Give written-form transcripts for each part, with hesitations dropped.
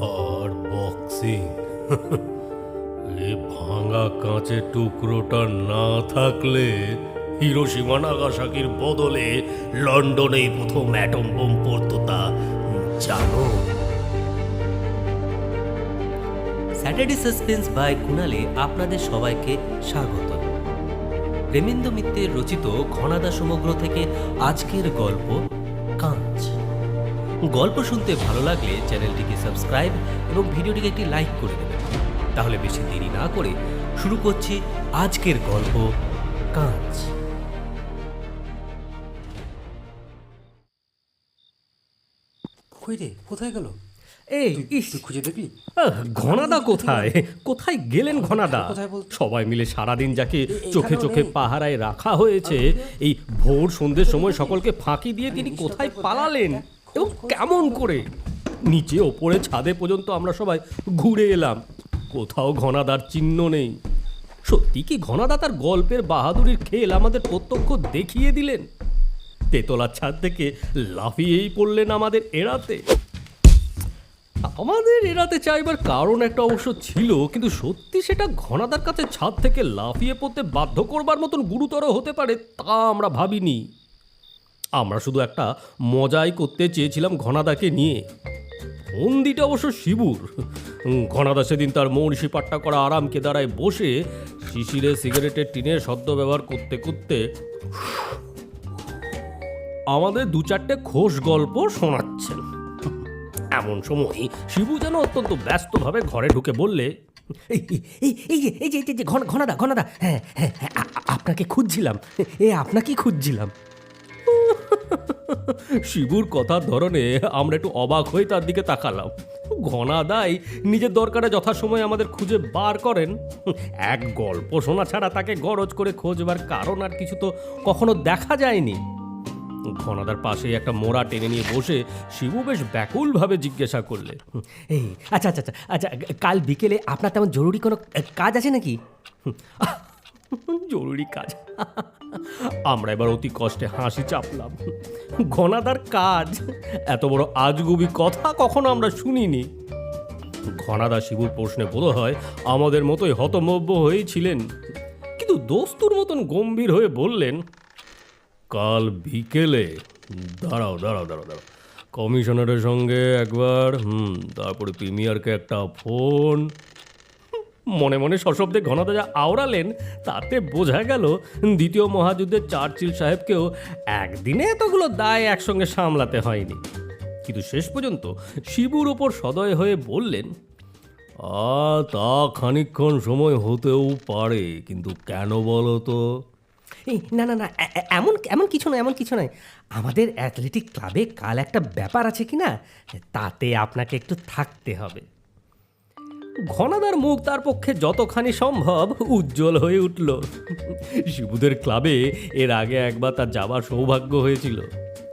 আর boxing এই ভাঙা কাঁচের টুকরোটা না থাকলে হিরোশিমা নাগাসাকির বদলে লন্ডনেই প্রথম অ্যাটম বোম পড়তো, তা জানো? স্যাটারডে সাসপেন্স বাই কুণালে আপনাদের সবাইকে স্বাগত। প্রেমেন্দ্র মিত্রের রচিত ঘনাদা সমগ্র থেকে আজকের গল্প কাঁচ। গল্প শুনতে ভালো লাগলে চ্যানেলটিকে সাবস্ক্রাইব এবং ভিডিওটিকে একটি লাইক করে দেবেন। তাহলে বেশি দেরি না করে শুরু করছি আজকের গল্প কাঁচ। কই রে, কোথায় গেল? এই তুই খুঁজে দেখলি? ঘনাদা কোথায় কোথায় গেলেন ঘনাদা? কোথায় বলতো? সবাই মিলে সারাদিন যাকে এখানেও চোখে চোখে নেই। পাহারায় রাখা হয়েছে, এই ভোর সন্ধ্যের সময় সকলকে ফাঁকি দিয়ে তিনি কোথায় পালালেন এবং কেমন করে? নিচে ওপরে ছাদে পর্যন্ত আমরা সবাই ঘুরে এলাম, কোথাও ঘনাদার চিহ্ন নেই। সত্যি কি ঘনাদা তার গল্পের বাহাদুরির খেল আমাদের প্রত্যক্ষ দেখিয়ে দিলেন? তেতলার ছাদ থেকে লাফিয়েই পড়লেন আমাদের এড়াতে। আমাদের এড়াতে চাইবার কারণ একটা অবশ্য ছিল, কিন্তু সত্যি সেটা ঘনাদার কাছে ছাদ থেকে লাফিয়ে পড়তে বাধ্য করবার মতন গুরুতর হতে পারে তা আমরা ভাবিনি। আমরা শুধু একটা মজাই করতে চেয়েছিলাম ঘনাদাকে নিয়ে। ফন্দিটা অবশ্য শিবুর। ঘনাদা সেদিন তার মৌরিষি পাট্টা করা আরাম কেদারায় বসে শিশিরে সিগারেটের টিনের শব্দ ব্যবহার করতে করতে আমাদের দু চারটে খোশ গল্প শোনাচ্ছেন। এমন সময় শিবু যেন অত্যন্ত ব্যস্তভাবে ঘরে ঢুকে বললে, এই যে ঘনাদা, হ্যাঁ হ্যাঁ হ্যাঁ, আপনাকে খুঁজছিলাম, আপনাকেই খুঁজছিলাম। শিবুর কথার ধরনে আমরা একটু অবাক হয়ে তার দিকে তাকালাম। ঘনাদাই নিজের দরকারে যথাসময়ে আমাদের খুঁজে বার করেন। এক গল্প শোনা ছাড়া তাকে গরজ করে খোঁজবার কারণ আর কিছু তো কখনো দেখা যায়নি। ঘনাদার পাশে একটা মোড়া টেনে নিয়ে বসে শিবু বেশ ব্যাকুলভাবে জিজ্ঞাসা করলে, এই আচ্ছা, কাল বিকেলে আপনার তেমন জরুরি কোনো কাজ আছে নাকি? জরুরি কাজ? আমরা এবার অতি কষ্টে হাসি চাপলাম। ঘনাদার কাজ? এত বড় আজগুবি কথা কখনো আমরা শুনিনি। ঘনাদা শিবুর প্রশ্নে বোধ হয় আমাদের মতোই হতমব্য হয়েছিলেন, কিন্তু দোস্তুর মতন গম্ভীর হয়ে বললেন, কাল বিকেলে দাঁড়াও, কমিশনারের সঙ্গে একবার, তারপরে প্রিমিয়ারকে একটা ফোন। মনে মনে সশব্দে ঘনাদা যা আওড়ালেন তাতে বোঝা গেল দ্বিতীয় মহাযুদ্ধের চার্চিল সাহেবকেও একদিনে এতগুলো দায় একসঙ্গে সামলাতে হয়নি। কিন্তু শেষ পর্যন্ত শিবুর ওপর সদয় হয়ে বললেন, তা খানিকক্ষণ সময় হতেও পারে, কিন্তু কেন বলো তো? এই না, এমন কিছু নয়। আমাদের অ্যাথলেটিক ক্লাবে কাল একটা ব্যাপার আছে কি না, তাতে আপনাকে একটু থাকতে হবে। ঘনাদার মুখ তার পক্ষে যতখানি সম্ভব উজ্জ্বল হয়ে উঠল। শিবুদের ক্লাবে এর আগে একবার তার যাবার সৌভাগ্য হয়েছিল।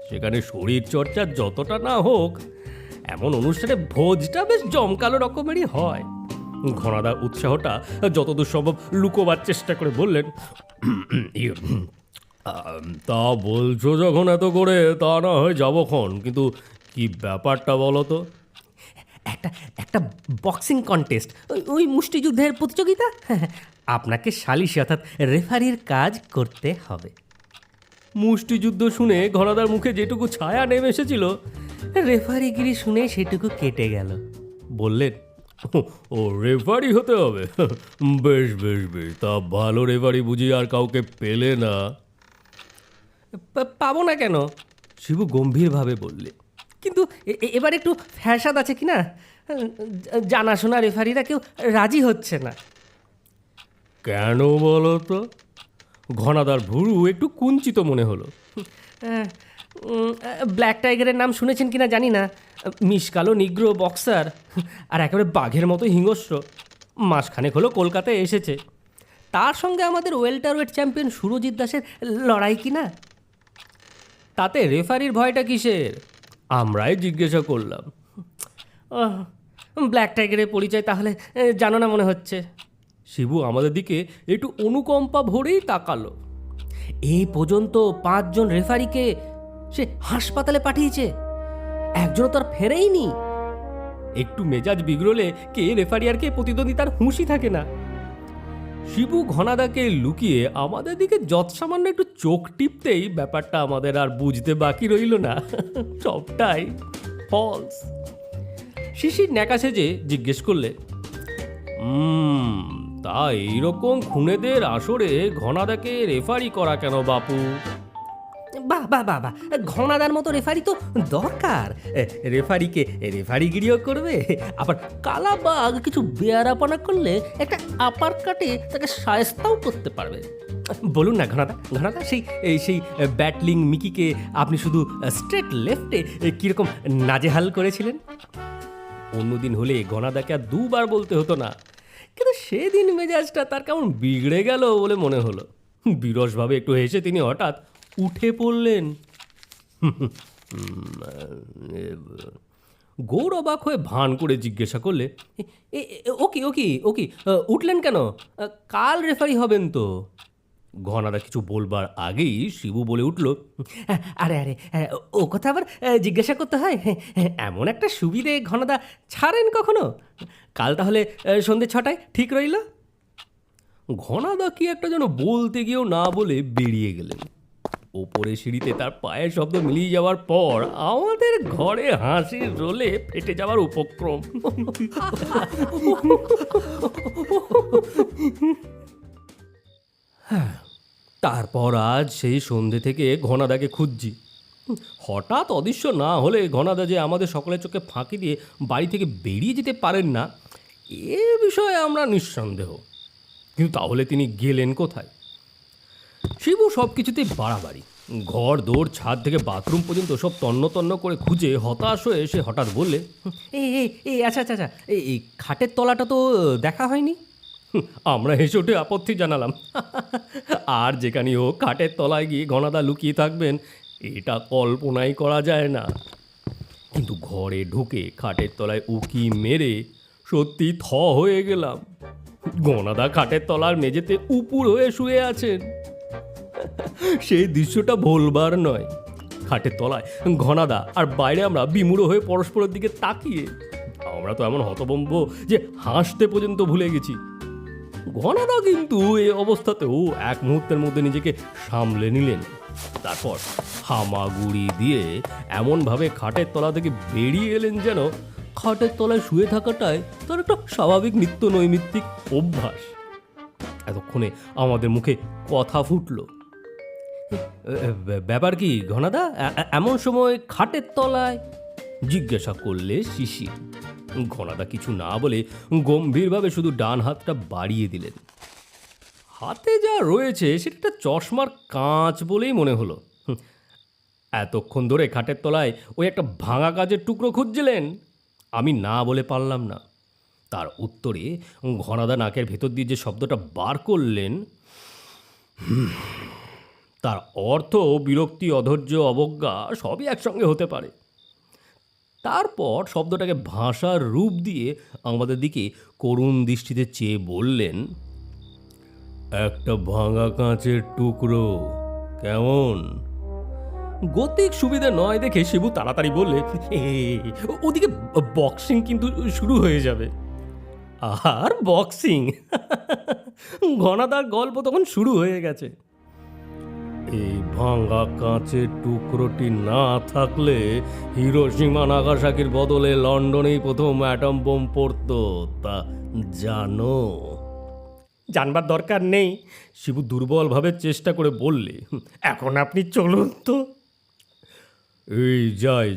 সেখানে শরীর চর্চা যতটা না হোক, এমন অনুষ্ঠানে ভোজটা বেশ জমকালো রকমেরই হয়। ঘনাদার উৎসাহটা যতদূর সম্ভব লুকোবার চেষ্টা করে বললেন, তা বলছো যখন এত করে, তা না হয় যাবক্ষণ, কিন্তু কি ব্যাপারটা বলো তো? একটা বক্সিং কন্টেস্ট, ওই মুষ্টিযুদ্ধের প্রতিযোগিতা। আপনাকে সালিশি অর্থাৎ রেফারির কাজ করতে হবে। মুষ্টিযুদ্ধ শুনে ঘনাদার মুখে যেটুকু ছায়া নেমে এসেছিল, রেফারিগিরি শুনে সেটুকু কেটে গেল। বললেন, ও রেফারি হতে হবে? বেশ, তা ভালো রেফারি বুঝি আর কাউকে পেলে না? পাবো না কেন? শিবু গম্ভীরভাবে বললে, কিন্তু এবার একটু ফ্যাসাদ আছে কি না, জানাশোনা রেফারিরা কেউ রাজি হচ্ছে না। কেন বলো তো? ঘনাদার ভুরু একটু কুঞ্চিত মনে হলো। ব্ল্যাক টাইগারের নাম শুনেছেন কিনা জানি না, মিশকালো নিগ্রো বক্সার, আর একেবারে বাঘের মতো হিংস্র। মাসখানেক হলো কলকাতায় এসেছে। তার সঙ্গে আমাদের ওয়েলটারওয়েট চ্যাম্পিয়ন সুরজিৎ দাসের লড়াই কিনা। তাতে রেফারির ভয়টা কিসের? আমরাই জিজ্ঞাসা করলাম। ব্ল্যাক টাইগারের পরিচয় তাহলে জানো না মনে হচ্ছে। শিবু আমাদের দিকে একটু অনুকম্পা ভরেই তাকালো। এই পর্যন্ত 5 জন রেফারিকে সে হাসপাতালে পাঠিয়েছে, একজনও তার ফেরেইনি। একটু মেজাজ বিগড়লে কে রেফারি আর কে প্রতিদ্বন্দ্বী তার হুঁশই থাকে না। শিবু ঘনাদাকে লুকিয়ে আমাদের দিকে যৎসামান্য একটু চোখ টিপতেই ব্যাপারটা আমাদের আর বুঝতে বাকি রইল না, সবটাই ফলস। শিশির ন্যাকা সেজে জিজ্ঞেস করলে, তা এইরকম খুনেদের আসরে ঘনাদাকে রেফারি করা কেন বাপু? বাহ বাহ বাহ বাহ, ঘনাদার মতো রেফারি তো দরকার। রেফারিকে রেফারিগিরিও করবে, আবার কালাবাগ কিছু বেয়ারাপনা করলে একটা আপার কাটে তাকে শায়েস্তাও করতে পারবে। বলুন না ঘনাদা, ঘনাদা সেই ব্যাটলিং মিকিকে আপনি শুধু স্ট্রেট লেফটে কীরকম নাজেহাল করেছিলেন। অন্যদিন হলে ঘনাদাকে আর দুবার বলতে হতো না, কিন্তু সেদিন মেজাজটা তার কেমন বিগড়ে গেল বলে মনে হলো। বিরসভাবে একটু হেসে তিনি হঠাৎ উঠে পড়লেন। গৌর অবাক হয়ে ভান করে জিজ্ঞাসা করলে, ও কি উঠলেন কেন? কাল রেফারি হবেন তো। ঘনাদা কিছু বলবার আগেই শিবু বলে উঠল, আরে আরে, ও কথা আবার জিজ্ঞাসা করতে হয়? এমন একটা সুবিধে ঘনাদা ছাড়েন কখনো? কাল তাহলে সন্ধ্যে 6টায় ঠিক রইল। ঘনাদা কি একটা যেন বলতে গিয়েও না বলে বেরিয়ে গেলেন। ওপরে সিঁড়িতে তার পায়ের শব্দ মিলিয়ে যাওয়ার পর আমাদের ঘরে হাসির রোলে ফেটে যাওয়ার উপক্রম। তারপর আজ সেই সন্ধে থেকে ঘনাদাকে খুঁজছি। হঠাৎ অদৃশ্য না হলে ঘনাদা যে আমাদের সকলের চোখে ফাঁকি দিয়ে বাড়ি থেকে বেরিয়ে যেতে পারেন না এ বিষয়ে আমরা নিঃসন্দেহ, কিন্তু তাহলে তিনি গেলেন কোথায়? শিবু সব কিছুতেই বাড়াবাড়ি, ঘর দৌড় ছাদ থেকে বাথরুম পর্যন্ত সব তন্ন তন্ন করে খুঁজে হতাশ হয়ে সে হঠাৎ বললে, এই আচ্ছা, এই খাটের তলাটা তো দেখা হয়নি। আমরা হেসে উঠে আপত্তি জানালাম, আর যেখানে হোক খাটের তলায় গিয়ে ঘনাদা লুকিয়ে থাকবেন এটা কল্পনাই করা যায় না। কিন্তু ঘরে ঢুকে খাটের তলায় উকি মেরে সত্যি থ হয়ে গেলাম। ঘনাদা খাটের তলার মেঝেতে উপুর হয়ে শুয়ে আছেন। সেই দৃশ্যটা ভোলবার নয়। খাটের তলায় ঘনাদা আর বাইরে আমরা বিমূঢ় হয়ে পরস্পরের দিকে তাকিয়ে। আমরা তো এমন হতভম্ব যে হাসতে পর্যন্ত ভুলে গেছি। ঘনাদা কিন্তু এই অবস্থাতেও এক মুহূর্তের মধ্যে নিজেকে সামলে নিলেন। তারপর হামাগুড়ি দিয়ে এমনভাবে খাটের তলা থেকে বেরিয়ে এলেন যেন খাটের তলায় শুয়ে থাকাটাই তার একটা স্বাভাবিক নিত্য নৈমিত্তিক অভ্যাস। এতক্ষণে আমাদের মুখে কথা ফুটল, ব্যাপার কি ঘনাদা, এমন সময় খাটের তলায়? জিজ্ঞাসা করলে শিশির। ঘনাদা কিছু না বলে গম্ভীরভাবে শুধু ডান হাতটা বাড়িয়ে দিলেন। হাতে যা রয়েছে সেটা একটা চশমার কাঁচ বলেই মনে হলো। এতক্ষণ ধরে খাটের তলায় ওই একটা ভাঙা কাচের টুকরো খুঁজছিলেন? আমি না বলে পারলাম না। তার উত্তরে ঘনাদা নাকের ভেতর দিয়ে যে শব্দটা বার করলেন, তার অর্থ বিরক্তি, অধৈর্য, অবজ্ঞা সবই একসঙ্গে হতে পারে। তারপর শব্দটাকে ভাষার রূপ দিয়ে আমাদের দিকে করুণ দৃষ্টিতে চেয়ে বললেন, একটা ভাঙা কাঁচের টুকরো কেমন? গতিক সুবিধা নয় দেখে শিবু তাড়াতাড়ি বললে, ওদিকে বক্সিং কিন্তু শুরু হয়ে যাবে। আর বক্সিং? ঘনাদার গল্প তখন শুরু হয়ে গেছে। এই ভাঙা কাঁচের টুকরোটি না থাকলে হিরোশিমা নাগাসাকির বদলে লন্ডনেই প্রথম অ্যাটম বোম পড়তো, তা জানো? জানবার দরকার নেই, শিবু দুর্বলভাবে চেষ্টা করে বললে। এখন আপনি চলুন তো। এই যাই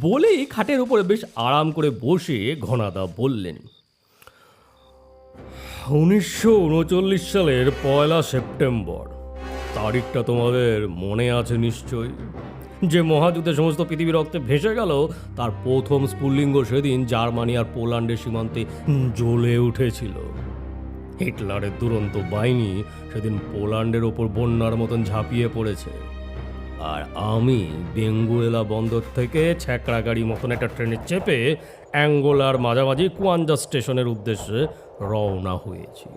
বলেই খাটের উপরে বেশ আরাম করে বসে ঘনাদা বললেন, 1939 সালের 1 সেপ্টেম্বর, তারিখটা তোমাদের মনে আছে নিশ্চয়ই। যে মহাযুদ্ধে সমস্ত পৃথিবী রক্তে ভেসে গেল তার প্রথম স্ফুলিঙ্গ সেদিন জার্মানি আর পোল্যান্ডের সীমান্তে জ্বলে উঠেছিল। হিটলারের দুরন্ত বাহিনী সেদিন পোল্যান্ডের ওপর বন্যার মতন ঝাঁপিয়ে পড়েছে। আর আমি বেঙ্গুয়েলা বন্দর থেকে ছ্যাঁকড়া গাড়ি মতন একটা ট্রেনে চেপে অ্যাঙ্গোলার মাঝামাঝি কুয়াঞ্জা স্টেশনের উদ্দেশ্যে রওনা হয়েছি।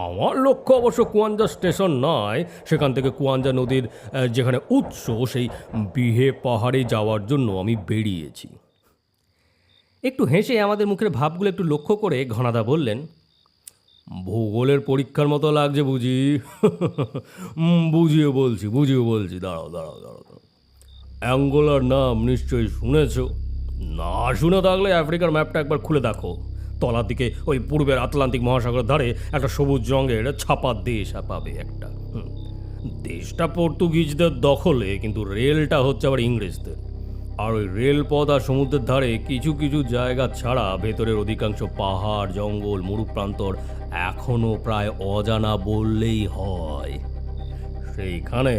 আমার লক্ষ্য অবশ্য কুয়াঞ্জা স্টেশন নয়, সেখান থেকে কুয়াঞ্জা নদীর যেখানে উৎস সেই বিহে পাহাড়ে যাওয়ার জন্য আমি বেরিয়েছি। একটু হেসে আমাদের মুখের ভাবগুলো একটু লক্ষ্য করে ঘনাদা বললেন, ভূগোলের পরীক্ষার মতো লাগছে বুঝি? বুঝিয়ে বলছি, দাঁড়াও। অ্যাঙ্গোলার নাম নিশ্চয়ই শুনেছ? না শুনে থাকলে আফ্রিকার ম্যাপটা একবার খুলে দেখো। তলার দিকে ওই পূর্বের আটলান্টিক মহাসাগরের ধারে একটা সবুজ রঙের ছাপা দেশ পাবে একটা। দেশটা পর্তুগিজদের দখলে, কিন্তু রেলটা হচ্ছে আবার ইংরেজদের। আর ওই রেলপথ আর সমুদ্রের ধারে কিছু কিছু জায়গা ছাড়া ভেতরের অধিকাংশ পাহাড়, জঙ্গল, মরুপ্রান্তর এখনও প্রায় অজানা বললেই হয়। সেইখানে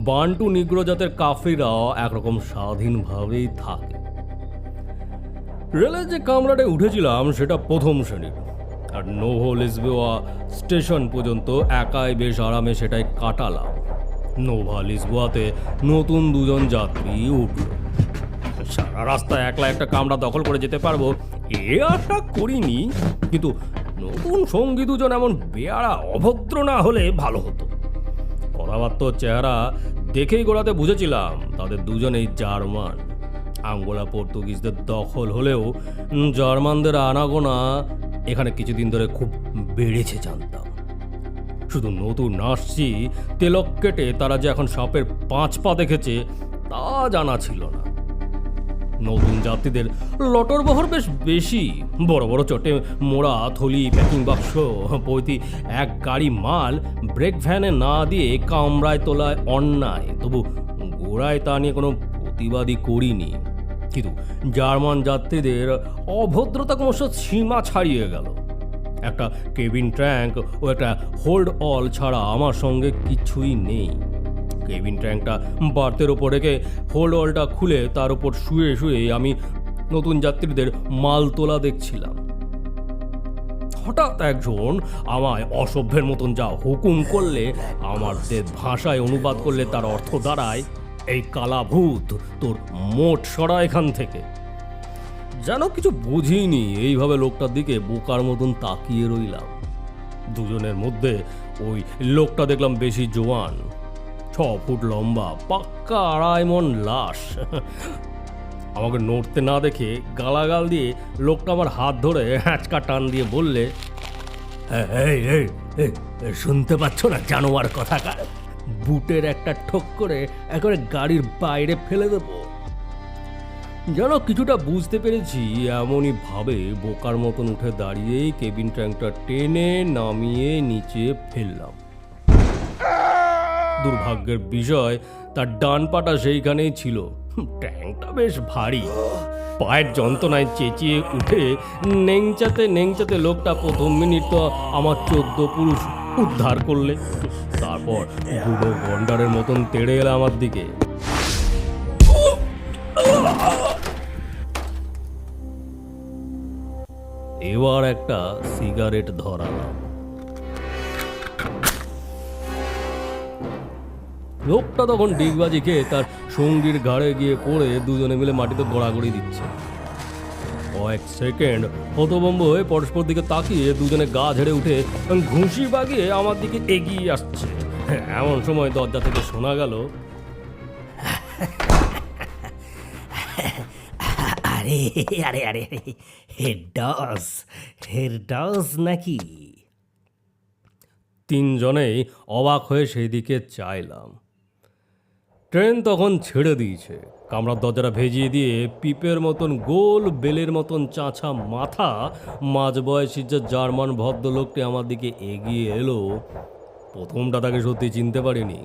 বান্টু নিগ্রো জাতের কাফিরাও একরকম স্বাধীনভাবেই থাকে। রেলের যে কামরাটায় উঠেছিলাম সেটা প্রথম শ্রেণীর, আর নোভো লিসবোয়া স্টেশন পর্যন্ত একাই বেশ আরামে সেটাই কাটালাম। নোভা লিসবোয়াতে নতুন দুজন যাত্রী উঠল। সারা রাস্তা একলা একটা কামরা দখল করে যেতে পারবো এ আশা করিনি, কিন্তু নতুন সঙ্গী দুজন এমন বেয়ারা অভদ্র না হলে ভালো হতো। কথাবার্তা চেহারা দেখেই গোড়াতে বুঝেছিলাম তাদের দুজনেই জার্মান। আঙ্গোলা পর্তুগিজদের দখল হলেও জার্মানদের আনাগোনা এখানে কিছুদিন ধরে খুব বেড়েছে জানতাম। শুধু নতুন আসছি তেলক কেটে তারা যে এখন সাপের 5 পা দেখেছে তা জানা ছিল না। নতুন যাত্রীদের লটরবহর বেশ বেশি, বড় বড় চটে মোড়া থলি, প্যাকিং বাক্স পৈতি এক গাড়ি মাল ব্রেক ভ্যানে না দিয়ে কামরায় তোলায় অন্যায়। তবু গোড়ায় তা নিয়ে কোনো প্রতিবাদই করিনি, কিন্তু জার্মান যাত্রীদের অভদ্রতা ক্রমশ সীমা ছাড়িয়ে গেল। একটা কেবিন ট্র্যাঙ্ক ও একটা হোল্ড অল ছাড়া আমার সঙ্গে কিছুই নেই। কেবিন ট্র্যাঙ্কটা বার্থের ওপর রেখে হোল্ড অলটা খুলে তার উপর শুয়ে শুয়ে আমি নতুন যাত্রীদের মাল তোলা দেখছিলাম। হঠাৎ একজন আমায় অসভ্যের মতন যা হুকুম করলে, আমাদের ভাষায় অনুবাদ করলে তার অর্থ দাঁড়ায়, এই কালা ভূত তোর মোট সরা এখান থেকে। যেন কিছু বুঝিনি এইভাবে লোকটার দিকে বোকার মতন তাকিয়ে রইলাম। দুজনের মধ্যে ওই লোকটা দেখলাম বেশি জোয়ান, 6 ফুট লম্বা, পাক্কা 2.5 মণ লাশ। আমাকে নড়তে না দেখে গালাগাল দিয়ে লোকটা আমার হাত ধরে হ্যাঁচকা টান দিয়ে বললে, শুনতে পাচ্ছ না জানোয়ার কথাকার? বুটের একটা ঠোক করে একেবারে গাড়ির বাইরে ফেলে দেবো। যেন কিছুটা বুঝতে পেরেছি এমনই ভাবে বোকার মতন উঠে দাঁড়িয়েই কেবিন ট্যাঙ্কটা টেনে নামিয়ে নিচে ফেললাম। দুর্ভাগ্যের বিষয় তার ডান পাটা সেইখানেই ছিল। ট্যাঙ্কটা বেশ ভারী। পায়ের যন্ত্রণায় চেঁচিয়ে উঠে নেংচাতে লোকটা প্রথম মিনিট তো আমার 14 পুরুষ উদ্ধার করলে। তারপর বুড়ো গন্ডারের মতন তেড়ে এলো আমার দিকে। এবার একটা সিগারেট ধরালাম। লোকটা তখন ডিগবাজি খেয়ে তার সঙ্গীর ঘাড়ে গিয়ে পড়ে দুজনে মিলে মাটিতে গড়াগড়ি দিচ্ছে। কয়েক সেকেন্ড হতভম্ব হয়ে পরস্পর দিকে তাকিয়ে দুজনে গা ঝেড়ে উঠে ঘুষি বাগিয়ে আমার দিকে এগিয়ে আসছে। এমন সময় দরজা থেকে শোনা গেল, আরে আরে আরে হেড ডস নাকি? তিনজনেই অবাক হয়ে সেই দিকে চাইলাম। ট্রেন তখন ছেড়ে দিয়েছে। কামরার দরজাটা ভেজিয়ে দিয়ে পিপের মতন গোল বেলের মতন চাঁচা মাথা মাঝবয়সী যে জার্মান ভদ্রলোকটি আমার দিকে এগিয়ে এলো। প্রথমটা তাকে সত্যি চিনতে পারিনি।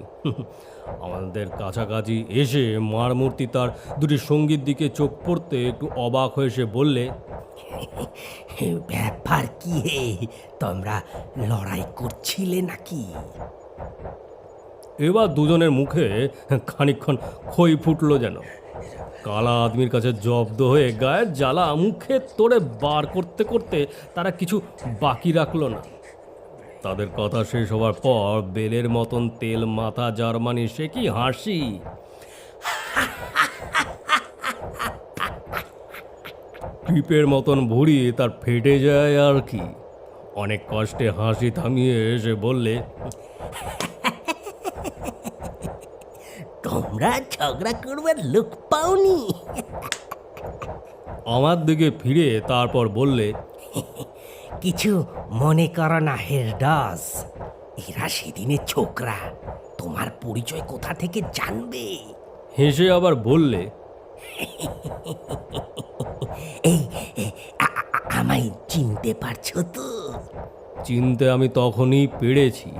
আমাদের কাছাকাছি এসে মারমূর্তি তার দুটি সঙ্গীর দিকে চোখ পড়তে একটু অবাক হয়ে সে বললে, ব্যাপার কি হে, তোমরা লড়াই করছিলে নাকি? এবার দুজনের মুখে খানিকক্ষণ খই ফুটলো যেন। কালা আদমির কাছে জব্দ হয়ে গায়ের জ্বালা মুখে তোড়ে বার করতে করতে তারা কিছু বাকি রাখলো না। তাদের কথা শেষ হওয়ার পর বেলের মতন তেল মাথা জার্মানি সে কি হাসি! পিপের মতন ভুঁড়ি তার ফেটে যায় আর কি। অনেক কষ্টে হাসি থামিয়ে এসে বললে, তোমরা ঝগড়া করবার লোক পাওনি? আমার দিকে ফিরে তারপর বললে, কিছু মনে করো না হেরডস, এরা সেদিনের ছোকরা, তোমার পরিচয় কোথা থেকে জানবে? হেসে আবার বললে, এই আমায় চিনতে পারছো তো? চিনতে আমি তখনই পেরেছি।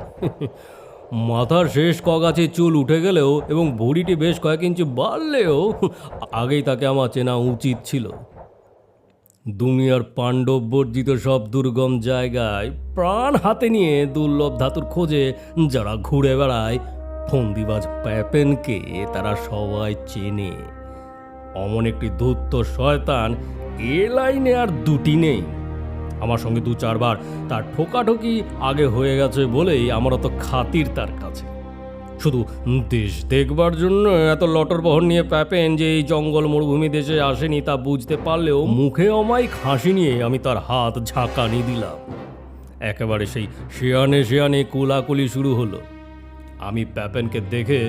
মাথার শেষ কগাছে চুল উঠে গেলেও এবং ভুঁড়িটি বেশ কয়েক ইঞ্চি বাড়লেও আগেই তাকে আমার চেনা উচিত ছিল। দুনিয়ার পাণ্ডব বর্জিত সব দুর্গম জায়গায় প্রাণ হাতে নিয়ে দুর্লভ ধাতুর খোঁজে যারা ঘুরে বেড়ায়, ফন্দিবাজ প্যাপেনকে তারা সবাই চেনে। অমন একটি ধূর্ত শয়তান এ লাইনে আর দুটি নেই। আমার সঙ্গে 2-4 বার তার ঠোকাঠুকি আগে হয়ে গেছে বলেই আমার অত খাতির তার কাছে। শুধু দেশ দেখবার জন্য এত লটরবহর নিয়ে প্যাপেন যে এই জঙ্গল মরুভূমি দেশে আসেনি তা বুঝতে পারলেও মুখে অমায়িক হাসি নিয়ে আমি তার হাত ঝাঁকানি দিলাম। একেবারে সেই শেয়ানে শেয়ানে কুলাকুলি শুরু হলো। আমি প্যাপেনকে দেখে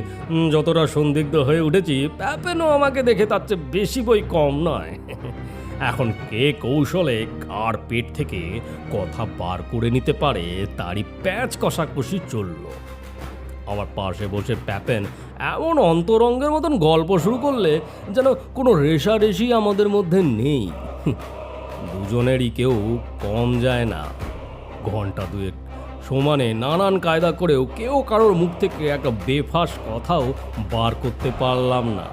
যতটা সন্দিগ্ধ হয়ে উঠেছি, প্যাপেনও আমাকে দেখে তার চেয়ে বেশি বই কম নয়। এখন কে কৌশলে কার পেট থেকে কথা বার করে নিতে পারে তারই প্যাচ কষাকষি চলল। আমার পাশে বসে প্যাপেন এমন অন্তরঙ্গের মতন গল্প শুরু করলে যেন কোনো রেষারেষি আমাদের মধ্যে নেই। দুজনেরই কেউ কম যায় না। ঘন্টা দুয়েক সমানে নানান কায়দা করেও কেউ কারোর মুখ থেকে একটা বেফাস কথাও বার করতে পারলাম না।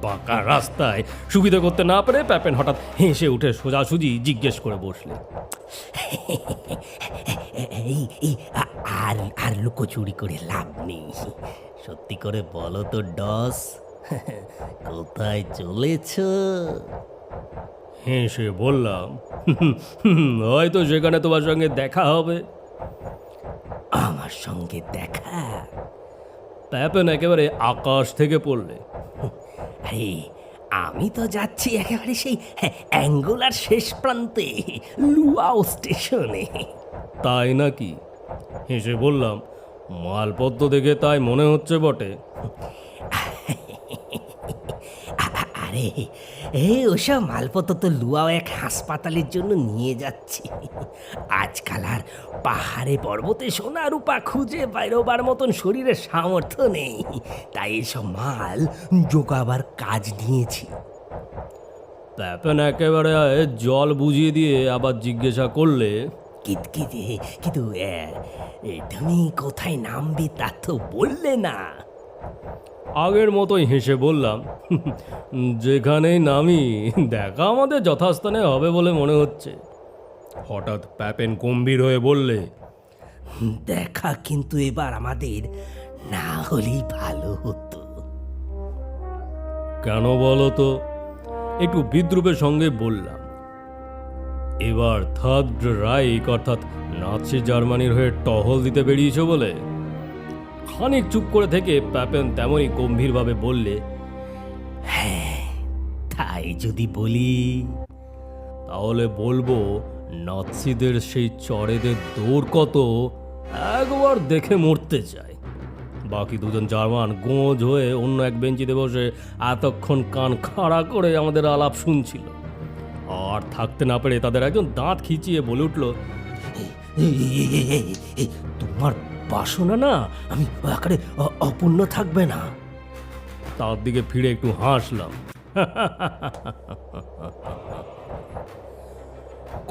বাঁকা রাস্তায় সুবিধা করতে না পেরে প্যাপেন হঠাৎ হেসে উঠে সোজাসুজি জিজ্ঞেস করে বসলে, আর আর লুকোচুরি করে লাভ নেই, সত্যি করে বলো তো ডস, কোথায় চলেছ? হেসে বললাম, হয়তো সেখানে তোমার সঙ্গে দেখা হবে। আমার সঙ্গে দেখা? প্যাপেন একেবারে আকাশ থেকে পড়লে, আরে আমি তো যাচ্ছি একেবারে সেই অ্যাঙ্গোলার শেষ প্রান্তে, লুয়াও স্টেশনে। তাই নাকি? হেসে বললাম, মালপত্র দেখে তাই মনে হচ্ছে বটে। আরে ওসব মালপত্র তো লুয়াও এক হাসপাতালের জন্য নিয়ে যাচ্ছি। আজকাল আর পাহাড়ে পর্বতে সোনা রূপা খুঁজে বাইরোবার মতন শরীরের সামর্থ্য নেই, তাই এসব মাল জোগাবার কাজ নিয়েছি। প্যাপেন একেবারে জল বুঝিয়ে দিয়ে আবার জিজ্ঞাসা করলে, কিন্তু তুমি কোথায় নামবে তা তো বললে না। আগের মতোই হেসে বললাম, যেখানেই নামি দেখা আমাদের যথাস্থানে হবে বলে মনে হচ্ছে। হঠাৎ প্যাপেন গম্ভীর হয়ে বললে, দেখা কিন্তু এবার আমাদের না হলেই ভালো হতো। কেন বলো তো? একটু বিদ্রুপের সঙ্গে বললাম, এবার থার্ড রাইক অর্থাৎ নাৎসি জার্মানির হয়ে টহল দিতে বেরিয়েছ বলে? খানিক চুপ করে থেকে প্যাপেন তেমনই গম্ভীরভাবে বললে, হ্যাঁ, তাই যদি বলি তাহলে বলবো নাৎসিদের সেই চড়েদের দৌড় কত একবার দেখে মরতে চাই। বাকি দুজন জার্মান গোঁজ হয়ে অন্য এক বেঞ্চিতে বসে এতক্ষণ কান খাড়া করে আমাদের আলাপ শুনছিল। আর থাকতে না পেরে তাদের একজন দাঁত খিচিয়ে বলে উঠল, তোমার বাসনা না আমি আকারে অপূর্ণ থাকবে না। তার দিকে ফিরে একটু হাসলাম।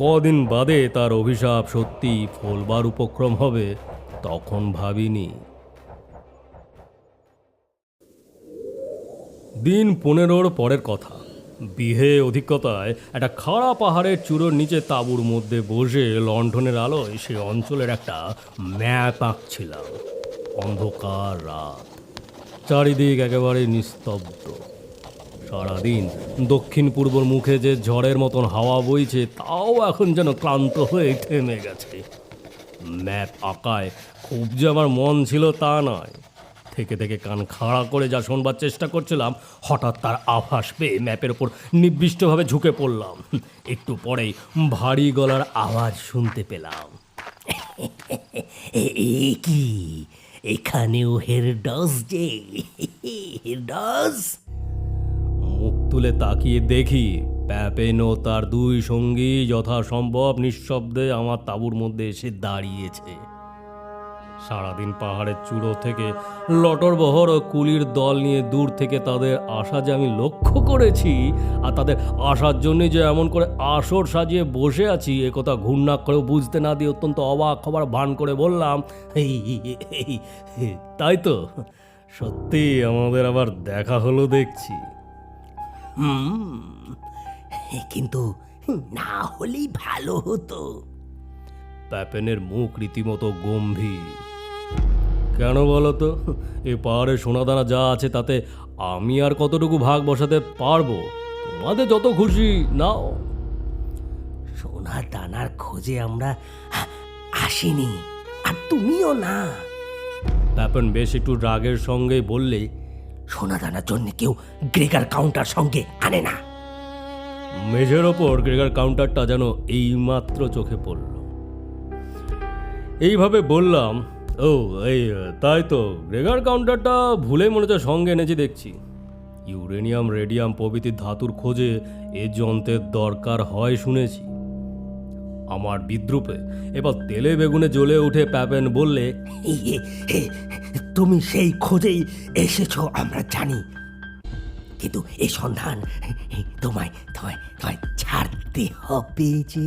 কদিন বাদে তার অভিশাপ সত্যি ফলবার উপক্রম হবে তখন ভাবিনি। দিন 15 পরের কথা। বিহে অধিকতায় একটা খাড়া পাহাড়ের চূড়োর নিচে তাঁবুর মধ্যে বসে লণ্ঠনের আলোয় সে অঞ্চলের একটা ম্যাপ আঁকছিলাম। অন্ধকার রাত, চারিদিক একেবারে নিস্তব্ধ। সারাদিন দক্ষিণ পূর্বর মুখে যে ঝড়ের মতন হাওয়া বইছে তাও এখন যেন ক্লান্ত হয়ে থেমে গেছে। ম্যাপ আঁকায় খুব যে আমার মন ছিল তা নয়, থেকে থেকে কান খাড়া করে যা শোনবার চেষ্টা করছিলাম, হঠাৎ তার আভাস পেয়ে ম্যাপের ওপর নির্দিষ্টভাবে ঝুঁকে পড়লাম। একটু পরেই ভারী গলার আওয়াজ শুনতে পেলাম। এ কি, এখানেও হেরডস যে? হেরডস? মুখ তুলে তাকিয়ে দেখি প্যাপেন ও তার দুই সঙ্গী যথাসম্ভব নিঃশব্দে আমার তাঁবুর মধ্যে এসে দাঁড়িয়েছে। সারাদিন পাহাড়ের চূড়ো থেকে লটর বহর ও কুলির দল নিয়ে দূর থেকে তাদের আসা যে আমি লক্ষ্য করেছি, আর তাদের আসার জন্য যে এমন করে আসর সাজিয়ে বসে আছি, একথা ঘূর্ণাক্ষরেও বুঝতে না দিয়ে অত্যন্ত অবাক হবার ভান করে বললাম, তাই তো, সত্যি আমাদের আবার দেখা হলো দেখছি। কিন্তু না হলেই ভালো হতো। প্যাপেনের মুখ রীতিমতো গম্ভীর। কেন বলো তো? এই পাহাড়ে সোনাদানা যা আছে তাতে আমি আর কতটুকু ভাগ বসাতে পারবো? তোমাদের যত খুশি নাও। সোনা দানার খোঁজে আমরা আসিনি, আর তুমিও না। প্যাপেন বেশ একটু রাগের সঙ্গে বললে, সোনা দানার জন্য কেউ গ্রেগার কাউন্টার সঙ্গে আনে না। মেঝের ওপর গ্রেগার কাউন্টারটা যেন এইমাত্র চোখে পড়ল। এইভাবে বললাম, ও এই তাই তো, গ্রেগার কাউন্টারটা ভুলে মনে হচ্ছে সঙ্গে এনেছি দেখছি। ইউরেনিয়াম, রেডিয়াম প্রভৃতি ধাতুর খোঁজে এ যন্ত্রের দরকার হয় শুনেছি। আমার বিদ্রুপে এবার তেলে বেগুনে জ্বলে উঠে প্যাপেন বললে, তুমি সেই খোঁজেই এসেছো আমরা জানি, কিন্তু এই সন্ধান তোমায় তোমায় তোমায় ছাড়তে হবে যে।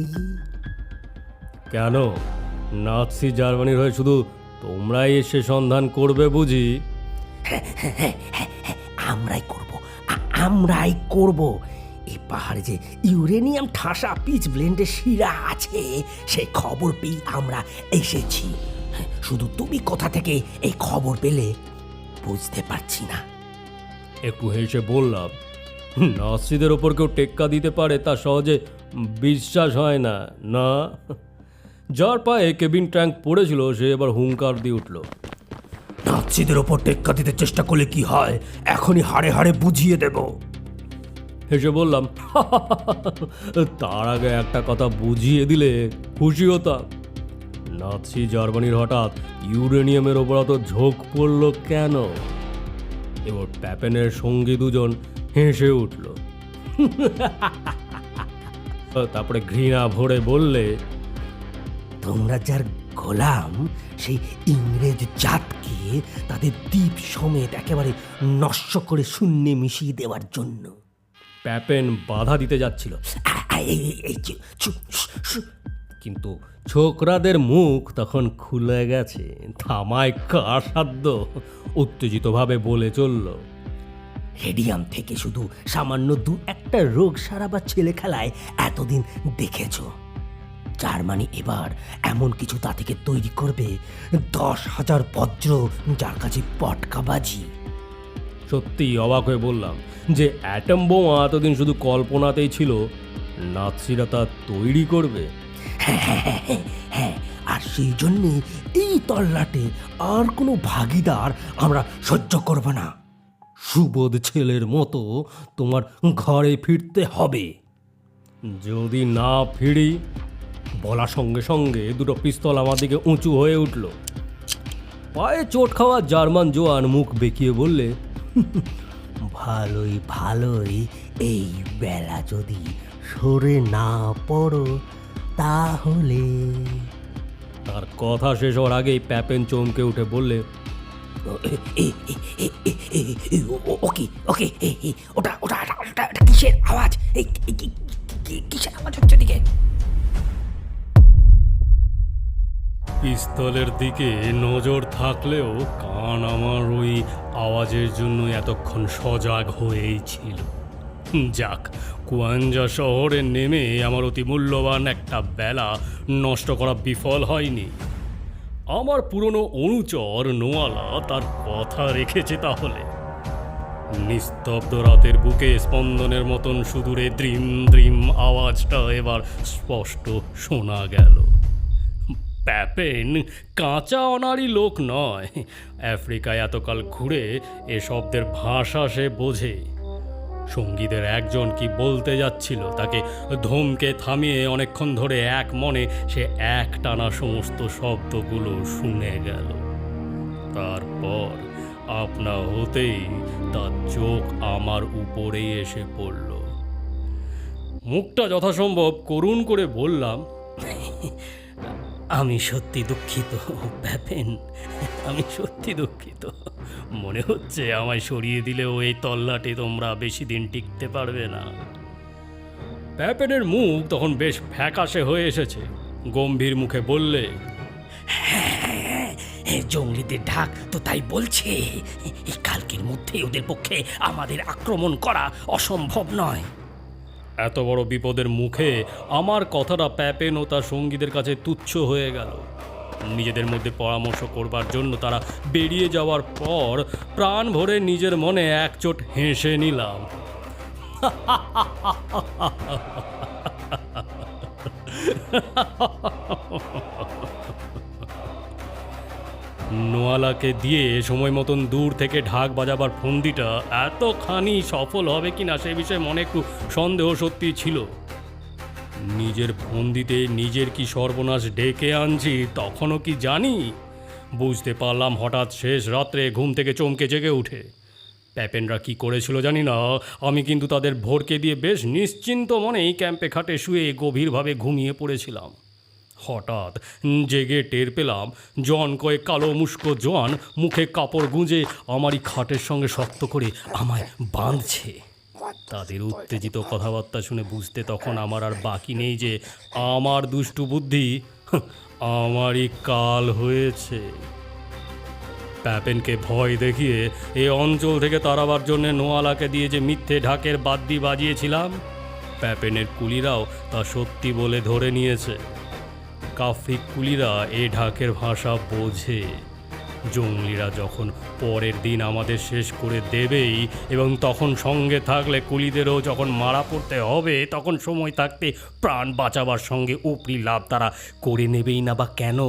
কেন? নাৎসি জার্মানির হয়ে শুধু তোমরাই এসে সন্ধান করবে বুঝি? আমরাই করব, আমরাই করব। এই পাহাড়ে যে ইউরেনিয়াম ঠাসা পিচ ব্লেন্ডের শিরা আছে, সেই খবর পেয়ে আমরা এসেছি। শুধু তুমি কোথা থেকে এই খবর পেলে বুঝতে পারছি না। একটু হেসে বললাম, নাৎসিদের ওপর কেউ টেক্কা দিতে পারে তা সহজে বিশ্বাস হয় না। না, যার পায়ে কেবিন ট্যাঙ্ক পড়েছিল সে এবার হুঙ্কার দিয়ে উঠল, নাৎসিদের ওপর টেক্কা দিতে চেষ্টা করলে কি হয় এখনই হাড়ে হাড়ে বুঝিয়ে দেব। হেসে বললাম, তার আগে একটা কথা বুঝিয়ে দিলে খুশি হতাম। নাৎসি জার্মানির হঠাৎ ইউরেনিয়ামের ওপর অত ঝোঁক পড়ল কেন? এবার প্যাপেনের সঙ্গী দুজন হেসে উঠল। তারপরে ঘৃণা ভরে বললে, তোমরা যার গোলাম, সেই ইংরেজ জাতকে তাদের দ্বীপ সমেত একেবারে নষ্ট করে শূন্যে মিশিয়ে দেওয়ার জন্য। প্যাপেন বাধা দিতে যাচ্ছিল, কিন্তু ছোকরাদের মুখ তখন খুলে গেছে। থামায় কার সাধ্য? উত্তেজিতভাবে বলে চলল, রেডিয়াম থেকে শুধু সামান্য দু একটা রোগ সারাবার ছেলে খেলায় এতদিন দেখেছ। জার্মানি এবার এমন কিছু তা থেকে তৈরি করবে 10,000 বজ্র, যার কাছে পটকাবাজি। সত্যি অবাক হয়ে বললাম যে অ্যাটম বোমা এতদিন শুধু কল্পনাতেই ছিল, নাৎসিরা তা তৈরি করবে। হ্যাঁ, আর সেই জন্যে এই তল্লাটে আর কোনো ভাগিদার আমরা সহ্য করব না। সুবোধ ছেলের মতো তোমার ঘরে ফিরতে হবে। যদি না ফিরি, বলার সঙ্গে সঙ্গে দুটো পিস্তল আমার দিকে উঁচু হয়ে উঠল। পায়ে চোট খাওয়া জার্মান জোয়ান মুখ বেঁকিয়ে বললে, ভালোই ভালোই এই বেলা যদি সরে না পড়ো তাহলে। তার কথা শেষ হওয়ার আগেই প্যাপেন চমকে উঠে বললে, ওকে ওকে, ওটা ওটা ওটা কিসের আওয়াজ? কিসের আওয়াজ হচ্ছে দিকে? পিস্তলের দিকে নজর থাকলেও কান আমার ওই আওয়াজের জন্য এতক্ষণ সজাগ হয়েই ছিল। যাক, কুয়াঞ্জা শহরে নেমে আমার অতি মূল্যবান একটা বেলা নষ্ট করা বিফল হয়নি। আমার পুরনো অনুচর নোয়ালা তার কথা রেখেছে তাহলে। নিস্তব্ধ রাতের বুকে স্পন্দনের মতন সুদূরে দ্রিম দ্রিম আওয়াজটা এবার স্পষ্ট শোনা গেল। প্যাপেন কাঁচা অনারি লোক নয়। আফ্রিকায় এতকাল ঘুরে এ শব্দের ভাষা সে বোঝে। সঙ্গীদের একজন কি বলতে যাচ্ছিল, তাকে ধমকে থামিয়ে অনেকক্ষণ ধরে এক মনে সে একটানা সমস্ত শব্দগুলো শুনে গেল। তারপর আপনা হতেই তার চোখ আমার উপরেই এসে পড়ল। মুখটা যথাসম্ভব করুণ করে বললাম, আমি সত্যি দুঃখিত প্যাপেন, আমি সত্যি দুঃখিত। মনে হচ্ছে আমায় সরিয়ে দিলেও এই তল্লাটে তোমরা বেশি দিন টিকতে পারবে না। প্যাপেনের মুখ তখন বেশ ফ্যাকাশে হয়ে এসেছে। গম্ভীর মুখে বললে, জঙ্গলিদের ঢাক তো তাই বলছে। এই কালকের মধ্যে ওদের পক্ষে আমাদের আক্রমণ করা অসম্ভব নয়। এত বড় বিপদের মুখে আমার কথাটা প্যাপেন ও তার সঙ্গীদের কাছে তুচ্ছ হয়ে গেল। নিজেদের মধ্যে পরামর্শ করবার জন্য তারা বেরিয়ে যাওয়ার পর প্রাণ ভরে নিজের মনে একচোট হেসে নিলাম। নোয়ালাকে দিয়ে সময় মতন দূর থেকে ঢাক বাজাবার ফন্দিটা এতখানি সফল হবে কিনা সে বিষয়ে মনে একটু সন্দেহ সত্যি ছিল। নিজের ফন্দিতে নিজের কি সর্বনাশ ডেকে আনছি তখনও কি জানি। বুঝতে পারলাম হঠাৎ শেষ রাত্রে ঘুম থেকে চমকে জেগে উঠে। প্যাপেনরা কি করেছিল জানি না, আমি কিন্তু তাদের ভোরকে দিয়ে বেশ নিশ্চিন্ত মনেই ক্যাম্পে খাটে শুয়ে গভীরভাবে ঘুমিয়ে পড়েছিলাম। হঠাৎ জেগে টের পেলাম জন কয়েক কালো মুস্কো জোয়ান মুখে কাপড় গুঁজে আমারই খাটের সঙ্গে শক্ত করে আমায় বাঁধছে। তাদের উত্তেজিত কথাবার্তা শুনে বুঝতে তখন আমার আর বাকি নেই যে আমার দুষ্টু বুদ্ধি আমারই কাল হয়েছে। প্যাপেনকে ভয় দেখিয়ে এ অঞ্চল থেকে তাড়াবার জন্য নোয়ালাকে দিয়ে যে মিথ্যে ঢাকের বাদ্যি বাজিয়েছিলাম, প্যাপেনের কুলিরাও তা সত্যি বলে ধরে নিয়েছে। কাফ্রিক কুলিরা এ ঢাকের ভাষা বোঝে। জঙ্গলিরা যখন পরের দিন আমাদের শেষ করে দেবেই এবং তখন সঙ্গে থাকলে কুলিদেরও যখন মারা পড়তে হবে, তখন সময় থাকতে প্রাণ বাঁচাবার সঙ্গে উপরি লাভ তারা করে নেবেই না বা কেন?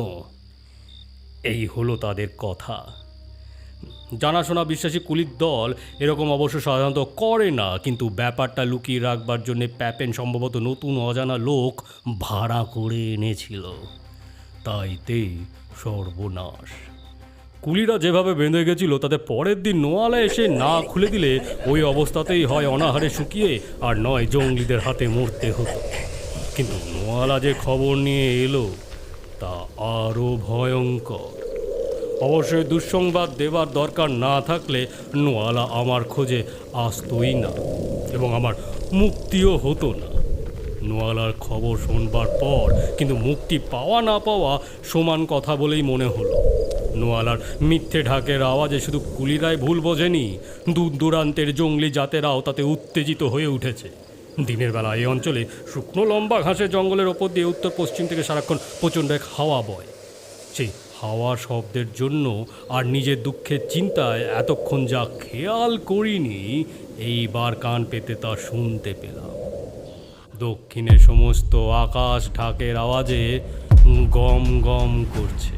এই হলো তাদের কথা। জানাশোনা বিশ্বাসী কুলির দল এরকম অবশ্য সাধারণত করে না, কিন্তু ব্যাপারটা লুকিয়ে রাখবার জন্যে প্যাপেন সম্ভবত নতুন অজানা লোক ভাড়া করে এনেছিল। তাইতে সর্বনাশ। কুলিরা যেভাবে বেঁধে গেছিল তাতে পরের দিন নোয়ালা এসে না খুলে দিলে ওই অবস্থাতেই হয় অনাহারে শুকিয়ে আর নয় জঙ্গলিদের হাতে মরতে হতো। কিন্তু নোয়ালা যে খবর নিয়ে এলো তা আরও ভয়ঙ্কর। অবশ্যই দুঃসংবাদ দেবার দরকার না থাকলে নোয়ালা আমার খোঁজে আসতোই না এবং আমার মুক্তিও হতো না। নোয়ালার খবর শুনবার পর কিন্তু মুক্তি পাওয়া না পাওয়া সমান কথা বলেই মনে হলো। নোয়ালার মিথ্যে ঢাকের আওয়াজে শুধু কুলিরাই ভুল বোঝেনি, দূর দূরান্তের জঙ্গলি জাতেরাও তাতে উত্তেজিত হয়ে উঠেছে। দিনের বেলা এই অঞ্চলে শুকনো লম্বা ঘাসের জঙ্গলের ওপর দিয়ে উত্তর পশ্চিম থেকে সারাক্ষণ প্রচণ্ড এক হাওয়া বয়। সেই হাওয়া শব্দের জন্য আর নিজের দুঃখের চিন্তায় এতক্ষণ যা খেয়াল করিনি, এইবার কান পেতে তা শুনতে পেলাম। দক্ষিণে সমস্ত আকাশ ঢাকের আওয়াজে গম গম করছে।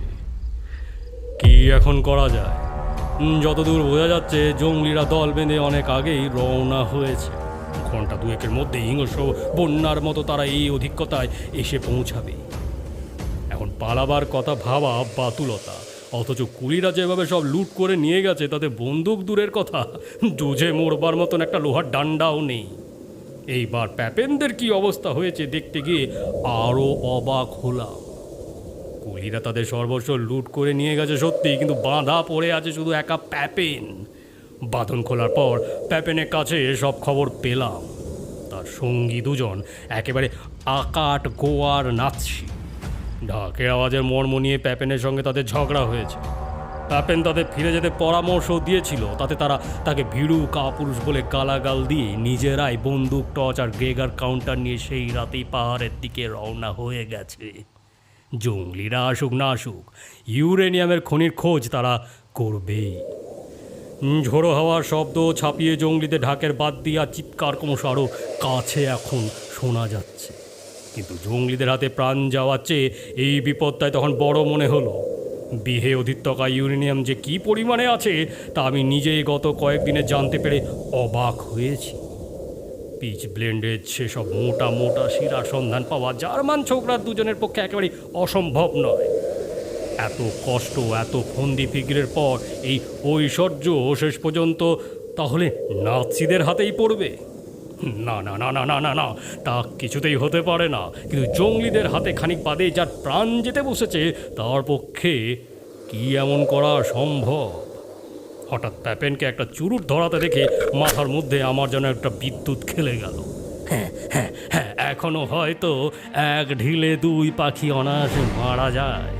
কি এখন করা যায়? যতদূর বোঝা যাচ্ছে জঙ্গলিরা দল বেঁধে অনেক আগেই রওনা হয়েছে। ঘন্টা দুয়েকের মধ্যে হিংস্র বন্যার মতো তারা এই অধিকতায় এসে পৌঁছাবে। এখন পালাবার কথা ভাবা বাতুলতা, অথচ কুলিরা যেভাবে সব লুট করে নিয়ে গেছে তাতে বন্দুক দূরের কথা, জুঝে মরবার মতন একটা লোহার ডান্ডাও নেই। এইবার প্যাপেনদের কি অবস্থা হয়েছে দেখতে গিয়ে আরও অবাক হলাম। কুলিরা তাদের সর্বস্ব লুট করে নিয়ে গেছে সত্যি, কিন্তু বাঁধা পড়ে আছে শুধু একা প্যাপেন। বাঁধন খোলার পর প্যাপেনের কাছে সব খবর পেলাম। তার সঙ্গী দুজন একেবারে আকাট গোয়ার নাচছি। ঢাকের আওয়াজের মর্ম নিয়ে প্যাপেনের সঙ্গে তাদের ঝগড়া হয়েছে। প্যাপেন তাদের ফিরে যেতে পরামর্শ দিয়েছিল, তাতে তারা তাকে ভীরু কাপুরুষ বলে গালাগাল দিয়ে নিজেরাই বন্দুক, টর্চ আর গেগার কাউন্টার নিয়ে সেই রাতেই পাহাড়ের দিকে রওনা হয়ে গেছে। জঙ্গলিরা আসুক না আসুক, ইউরেনিয়ামের খনির খোঁজ তারা করবেই। ঝোড়ো হাওয়ার শব্দ ছাপিয়ে জঙ্গলিদের ঢাকের বাদ দিয়া চিৎকার ক্রমশ আরও কাছে এখন শোনা যাচ্ছে। কিন্তু জঙ্গলিদের হাতে প্রাণ যাওয়ার চেয়ে এই বিপদটাই তখন বড় মনে হলো। বিহে অধিত্যকা ইউরেনিয়াম যে কী পরিমাণে আছে তা আমি নিজেই গত কয়েকদিনে জানতে পেরে অবাক হয়েছি। পিচ ব্লেন্ডের সেসব মোটা মোটা শিরার সন্ধান পাওয়া জার্মান ছোকরার দুজনের পক্ষে একেবারেই অসম্ভব নয়। এত কষ্ট, এত ফন্দি ফিকিরের পর এই ঐশ্বর্য শেষ পর্যন্ত তাহলে নাৎসিদের হাতেই পড়বে? না না না না না না না, তা কিছুতেই হতে পারে না। কিন্তু জঙ্গলিদের হাতে খানিক বাদে যার প্রাণ যেতে বসেছে তার পক্ষে কি এমন করা সম্ভব? হঠাৎ প্যাপেনকে একটা চুরুট ধরাতে দেখে মাথার মধ্যে আমার যেন একটা বিদ্যুৎ খেলে গেল। হ্যাঁ হ্যাঁ হ্যাঁ, এখনো হয়তো এক ঢিলে দুই পাখি অনায়াসে মারা যায়।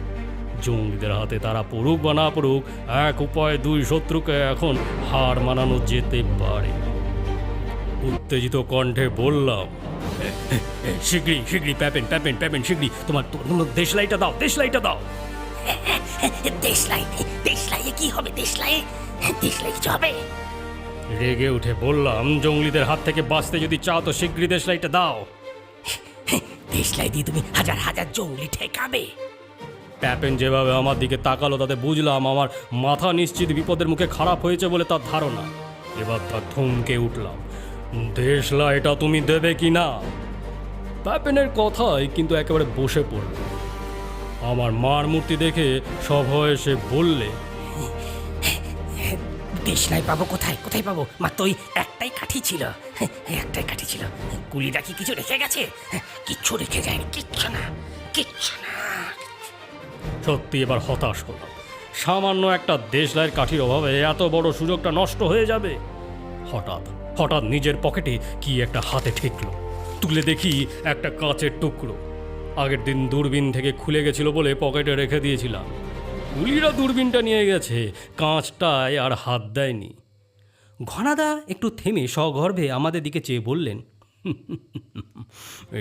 জঙ্গলিদের হাতে তারা পড়ুক বা না পড়ুক, এক উপায় দুই শত্রুকে এখন হার মানানো যেতে পারে। উত্তেজিত কণ্ঠে বললাম, শিগগিরি শিগগিরি প্যাপেন প্যাপেন প্যাপেন, শিগগিরি তোমার দেশলাইটা দাও, দেশলাইটা দাও। দেশলাই কি হবে? দেশলাই কিছু হবে? রেগে উঠে বললাম, জঙ্গলিদের হাত থেকে বাঁচতে যদি চাও তো শিগগিরি দেশলাইটা দাও। দেশলাই দিয়ে তুমি হাজার হাজার জঙ্গলি ঠেকাবে? প্যাপেন যেভাবে আমার দিকে তাকালো তাতে বুঝলাম আমার মাথা নিশ্চিত বিপদের মুখে খারাপ হয়েছে বলে তার ধারণা। এবার তার থমকে উঠলাম, দেশলাইটা তুমি দেবে কি না? প্যাপেনের কথাই কিন্তু একেবারে বসে পড়ল। আমার মার মূর্তি দেখে সভয়ে সে বললে, দেশলাই পাবো কোথায়? কোথায় পাবো? মাত্র ওই একটাই কাঠি ছিল, একটাই কাঠি ছিল। কুলিটা কি কিছু রেখে গেছে? কিচ্ছু রেখে যায়নি, কিচ্ছু না, কিচ্ছু না। সত্যি এবার হতাশ হলাম। সামান্য একটা দেশলাইয়ের কাঠির অভাবে এত বড় সুযোগটা নষ্ট হয়ে যাবে। হঠাৎ হঠাৎ নিজের পকেটে কি একটা হাতে ঠেকলো। তুলে দেখি একটা কাঁচের টুকরো। আগের দিন দূরবীন থেকে খুলে গেছিল বলে পকেটে রেখে দিয়েছিলাম। গুলিরা দূরবীনটা নিয়ে গেছে, কাঁচটায় আর হাত দেয়নি। ঘনাদা একটু থেমে সগর্বে আমাদের দিকে চেয়ে বললেন,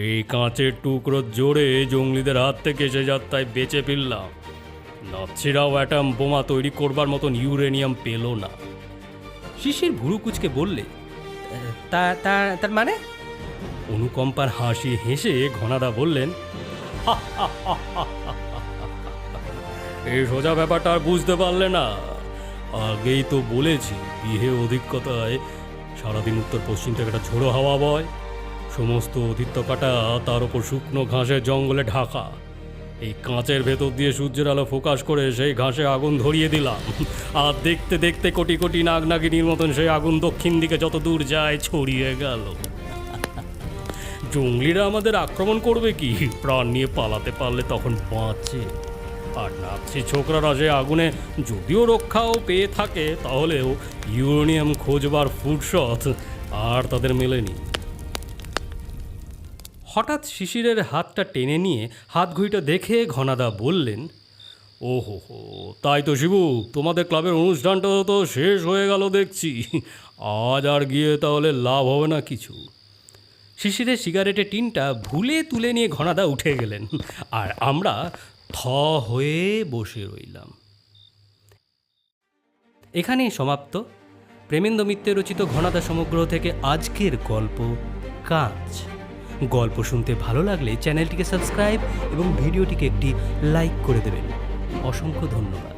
এই কাঁচের টুকরোর জোরে জঙ্গলিদের হাত থেকে সে যাত্রায় বেঁচে ফিরলাম। নাৎসিরাও অ্যাটম বোমা তৈরি করবার মতন ইউরেনিয়াম পেল না। শিশির ভুরু কুচকে বললে, তার মানে? অনুকম্পার হাসি হেসে ঘনাদা বললেন, এই সোজা ব্যাপারটা আর বুঝতে পারলে না? আগেই তো বলেছি, বিহে অধিকতায় সারাদিন উত্তর পশ্চিম থেকে একটা ঝোড়ো হাওয়া বয়। সমস্ত অধিত্যকাটা তার ওপর শুকনো ঘাসের জঙ্গলে ঢাকা। এই কাঁচের ভেতর দিয়ে সূর্যের আলো ফোকাস করে সেই ঘাসে আগুন ধরিয়ে দিলাম। আর দেখতে দেখতে কোটি কোটি নাগনাগিনীর মতন সেই আগুন দক্ষিণ দিকে যত দূর যায় ছড়িয়ে গেল। জঙ্গলিরা আমাদের আক্রমণ করবে কি? প্রাণ নিয়ে পালাতে পারলে তখন বাঁচে। আর নাৎসি ছোকরারা যে আগুনে যদিও রক্ষাও পেয়ে থাকে, তাহলেও ইউরেনিয়াম খোঁজবার ফুরসত আর তাদের মেলেনি। হঠাৎ শিশিরের হাতটা টেনে নিয়ে হাত ঘড়িটা দেখে ঘনাদা বললেন, ওহো হো, তাই তো শিবু, তোমাদের ক্লাবের অনুষ্ঠানটা তো শেষ হয়ে গেল দেখছি। আজ আর গিয়ে তাহলে লাভ হবে না কিছু। শিশিরের সিগারেটের টিনটা ভুলে তুলে নিয়ে ঘনাদা উঠে গেলেন, আর আমরা থ হয়ে বসে রইলাম। এখানেই সমাপ্ত প্রেমেন্দ্র মিত্রের রচিত ঘনাদা সমগ্র থেকে আজকের গল্প কাঁচ। গল্প শুনতে ভালো লাগলে চ্যানেলটিকে সাবস্ক্রাইব এবং ভিডিওটিকে একটি লাইক করে দেবেন। অসংখ্য ধন্যবাদ।